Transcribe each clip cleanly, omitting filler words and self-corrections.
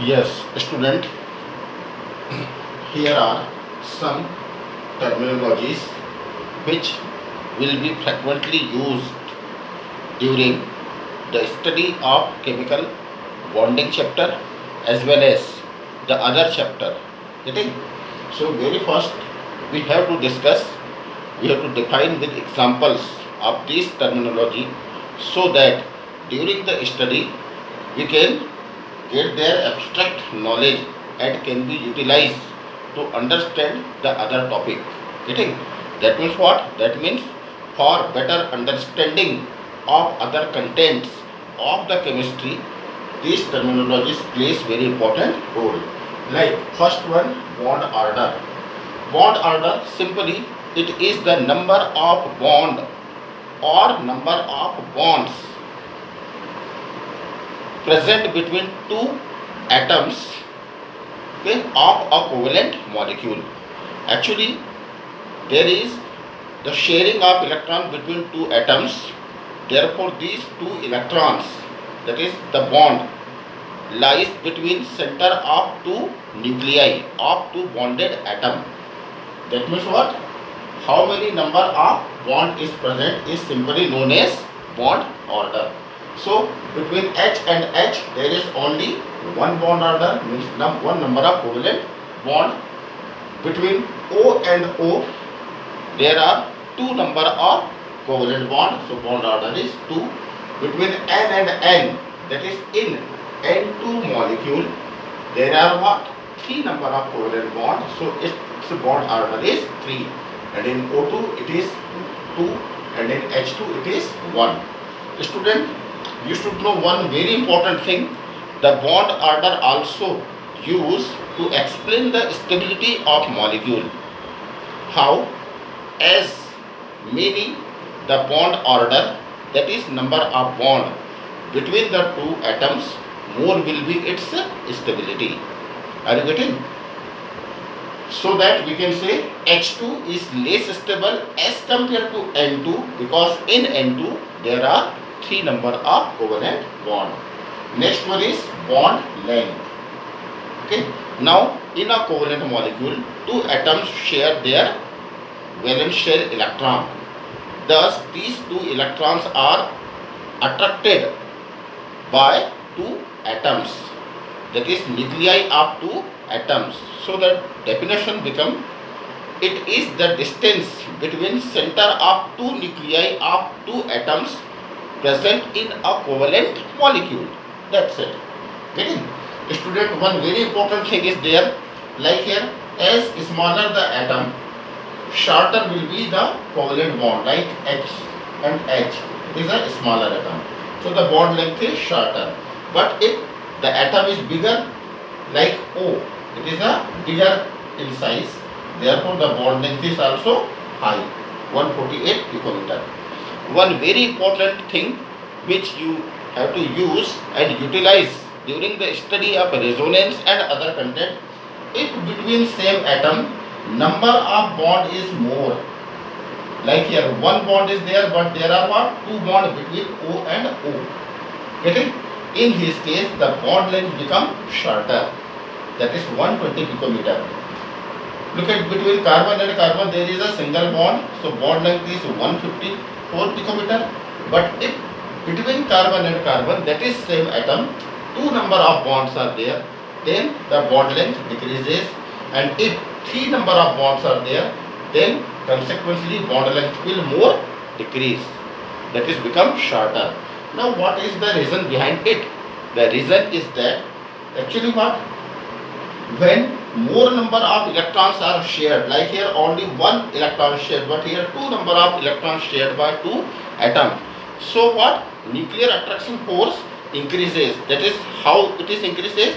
Yes, student, here are some terminologies which will be frequently used during the study of chemical bonding chapter as well as the other chapter. Getting? So very first we have to discuss, we have to define with examples of this terminology so that during the study we can get their abstract knowledge and can be utilized to understand the other topic. Getting? That means what? That means for better understanding of other contents of the chemistry, these terminologies plays very important role. Like first one, bond order. Bond order, simply it is the number of bond or number of bonds present between two atoms, okay, of a covalent molecule. Actually, there is the sharing of electron between two atoms. Therefore, these two electrons, that is the bond, lies between center of two nuclei of two bonded atom. That means what? How many number of bond is present is simply known as bond order. So between H and H there is only one bond order, means one number of covalent bond. Between O and O there are two number of covalent bond, so bond order is 2. Between N and N, that is in N2 molecule, there are what? 3 number of covalent bond, so its bond order is 3. And in O2 it is 2 and in H2 it is 1. Student, you should know one very important thing. The bond order also used to explain the stability of molecule. How? As many the bond order, that is number of bond between the two atoms, more will be its stability. Are you getting? So that we can say H2 is less stable as compared to N2, because in N2 there are 3 number of covalent bond. Next one is bond length. Okay. Now in a covalent molecule, two atoms share their valence shell electron. Thus, these two electrons are attracted by two atoms, that is nuclei of two atoms. So the definition become, it is the distance between center of two nuclei of two atoms present in a covalent molecule. That's it. Getting? Student, one very important thing is there, like here, as smaller the atom, shorter will be the covalent bond, like H and H is a smaller atom, so the bond length is shorter. But if the atom is bigger, like O, it is a bigger in size, therefore the bond length is also high, 148 picometer. One very important thing which you have to use and utilize during the study of resonance and other content, if between same atom number of bond is more, like here one bond is there but there are what? Two bond between O and O. Getting? In this case the bond length become shorter, that is 120 picometer. Look at between carbon and carbon there is a single bond, so bond length is 154 picometer. But if between carbon and carbon, that is same atom, two number of bonds are there, then the bond length decreases. And if three number of bonds are there, then consequently bond length will more decrease, that is become shorter. Now what is the reason behind it? The reason is that actually what? When more number of electrons are shared, like here only one electron shared, but here two number of electrons shared by two atoms. So what? Nuclear attraction force increases. That is how it is increases.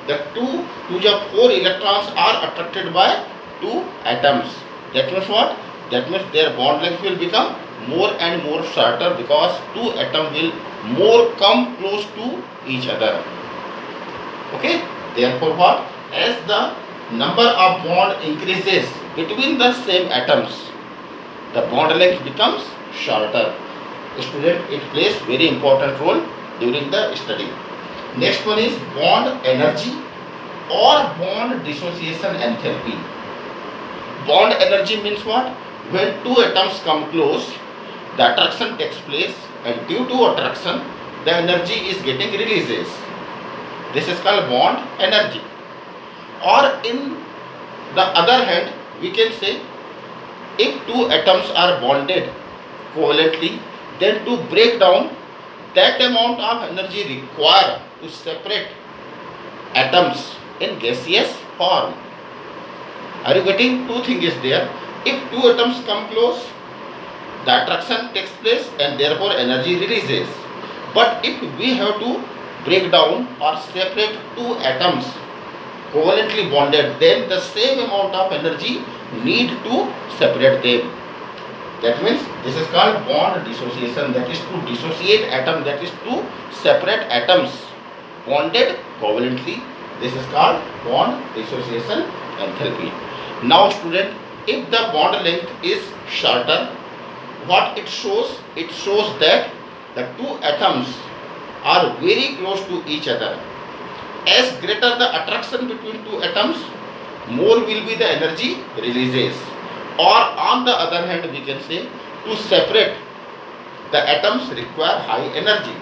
The two to the four electrons are attracted by two atoms. That means what? That means their bond length will become more and more shorter, because two atoms will more come close to each other. Okay? Therefore what? As the number of bond increases between the same atoms, the bond length becomes shorter. Student, it plays very important role during the study. Next one is bond energy or bond dissociation enthalpy. Bond energy means what? When two atoms come close, the attraction takes place, and due to attraction, the energy is getting releases. This is called bond energy. Or in the other hand, we can say if two atoms are bonded covalently, then to break down that amount of energy required to separate atoms in gaseous form. Are you getting? Two things is there. If two atoms come close, the attraction takes place and therefore energy releases. But if we have to break down or separate two atoms covalently bonded, then the same amount of energy need to separate them. That means this is called bond dissociation, that is to dissociate atom, that is to separate atoms bonded covalently. This is called bond dissociation enthalpy. Now student, if the bond length is shorter, what it shows? It shows that the two atoms are very close to each other. As greater the attraction between two atoms, more will be the energy releases. Or on the other hand, we can say to separate the atoms require high energy.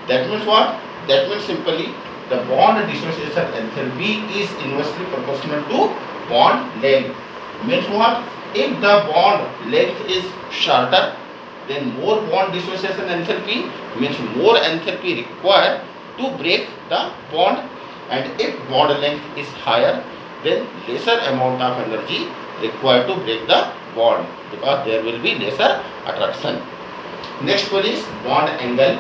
That means what? That means simply the bond dissociation enthalpy is inversely proportional to bond length. Means what? If the bond length is shorter, then more bond dissociation enthalpy, means more enthalpy required to break the bond, and if bond length is higher, then lesser amount of energy required to break the bond, because there will be lesser attraction. Next one is bond angle.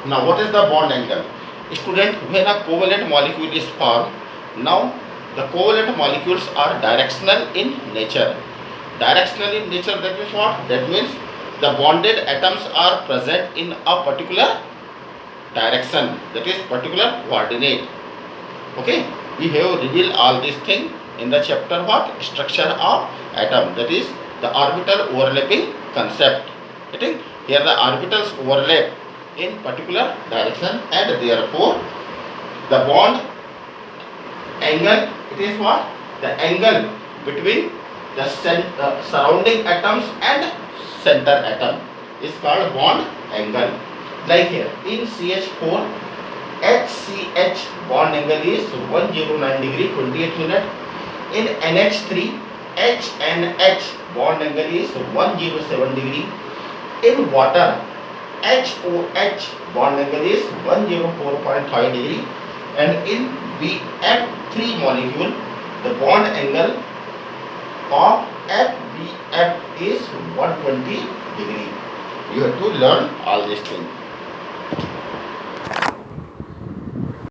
Now what is the bond angle? Student, when a covalent molecule is formed, now the covalent molecules are directional in nature. Directional in nature, that means what? That means the bonded atoms are present in a particular direction, that is particular coordinate. Okay, we have revealed all these things in the chapter what? Structure of atom, that is the orbital overlapping concept. Okay, here the orbitals overlap in particular direction, and therefore the bond angle, it is what? The angle between the surrounding atoms and center atom is called bond angle. Like here in CH4, HCH bond angle is 109 degree 28 minute. In NH3, HNH bond angle is 107 degree. In water, HOH bond angle is 104.5 degree. And in BF3 molecule, the bond angle of FBF is 120 degree. You have to learn all these things.